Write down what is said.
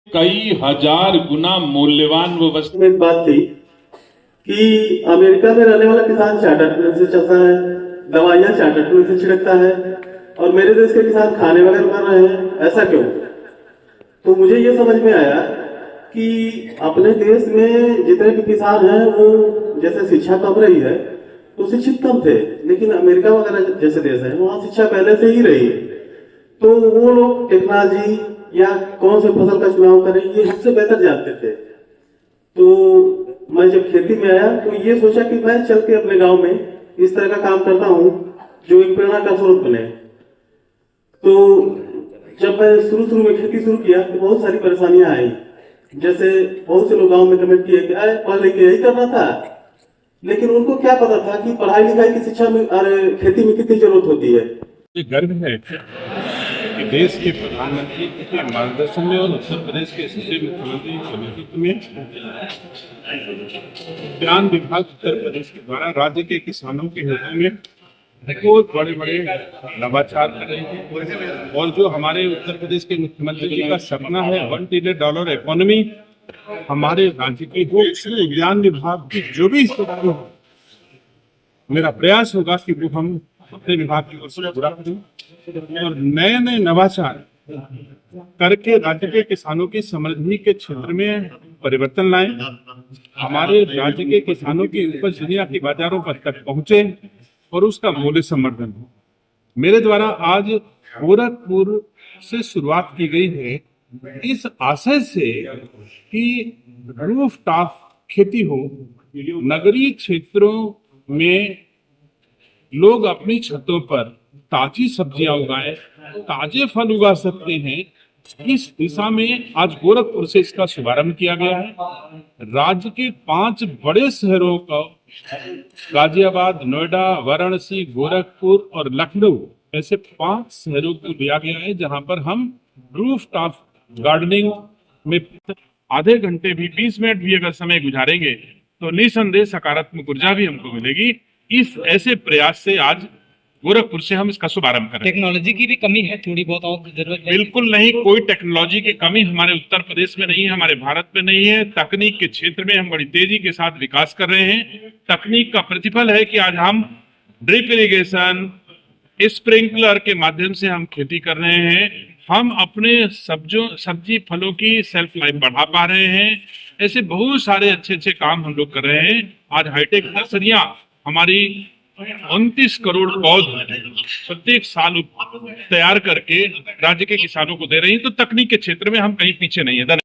कई हजार गुना मूल्यवान वो वस्तु। में एक बात थी कि अमेरिका में रहने वाला किसान चार्टर्ड प्लेन से चलता है, दवाइयां चार्टर्ड प्लेन से छिड़कता है, और मेरे देश के किसान खाने वगैरह बना रहे हैं। ऐसा क्यों? तो मुझे ये समझ में आया कि अपने देश में जितने भी किसान हैं वो जैसे शिक्षा कम रही है तो शिक्षित कम थे, लेकिन अमेरिका वगैरह जैसे देश है वहां शिक्षा पहले से ही रही, तो वो लोग टेक्नोलॉजी या कौन से फसल का चुनाव करें ये हमसे बेहतर जानते थे। तो मैं जब खेती में आया तो ये सोचा कि मैं चल के अपने गांव में इस तरह का काम करता हूँ जो एक प्रेरणा का स्रोत बने। तो जब मैं शुरू में खेती शुरू किया तो बहुत सारी परेशानियां आई। जैसे बहुत से लोग गांव में कमेंट किए कि अरे पढ़ लिख के यही करना था, लेकिन उनको क्या पता था कि पढ़ाई लिखाई की शिक्षा में अरे खेती में कितनी जरूरत होती है। ये गर्व है कि देश के प्रधानमंत्री के मार्गदर्शन में और उत्तर प्रदेश के यशस्वी मुख्यमंत्री के नेतृत्व में उद्यान विभाग उत्तर प्रदेश के द्वारा राज्य के किसानों के हितों में बहुत बड़े बड़े नवाचार कर रहे हैं। और जो हमारे उत्तर प्रदेश के मुख्यमंत्री जी का सपना है $1 ट्रिलियन इकोनॉमी हमारे राज्य की हो, उसमें उद्यान विभाग की जो भी हिस्सेदारी हो, मेरा प्रयास होगा कि वो हम अपने विभाग की ओर से पूरा करें और नए नए नवाचार करके राज्य के किसानों की समृद्धि के क्षेत्र में परिवर्तन लाएं। हमारे राज्य के किसानों की उपज दुनिया के बाजारों पर तक पहुंचे और उसका मूल्य संवर्धन हो। मेरे द्वारा आज गोरखपुर से शुरुआत की गई है इस आशय से कि रूफ टॉप खेती हो, नगरीय क्षेत्रों में लोग अपनी छतों पर ताजी सब्जियां उगाएं, ताजे फल उगा सकते हैं। इस दिशा में आज गोरखपुर से इसका शुभारंभ किया गया है। राज्य के 5 बड़े शहरों का गाजियाबाद, नोएडा, वाराणसी, गोरखपुर और लखनऊ ऐसे 5 शहरों को लिया गया है जहां पर हम रूफ टॉप गार्डनिंग में आधे घंटे भी 20 मिनट भी अगर समय गुजारेंगे तो निसंदेह सकारात्मक ऊर्जा भी हमको मिलेगी। इस ऐसे प्रयास से आज गोरखपुर से हम इसका शुभारंभ करें। टेक्नोलॉजी की भी कमी है, थोड़ी बहुत और जरूरत है? बिल्कुल नहीं, कोई टेक्नोलॉजी की कमी हमारे उत्तर प्रदेश में नहीं है, हमारे भारत में नहीं है। तकनीक के क्षेत्र में हम बड़ी तेजी के साथ विकास कर रहे हैं। तकनीक का प्रतिफल है कि आज हम ड्रिप इरिगेशन, स्प्रिंकलर के माध्यम से हम खेती कर रहे हैं। हम अपने सब्जी फलों की सेल्फ लाइफ बढ़ा पा रहे हैं। ऐसे बहुत सारे अच्छे अच्छे काम हम लोग कर रहे हैं। आज हाईटेक नर्सरियां हमारी 29 करोड़ पौधे प्रत्येक साल तैयार करके राज्य के किसानों को दे रही हैं। तो तकनीक के क्षेत्र में हम कहीं पीछे नहीं है।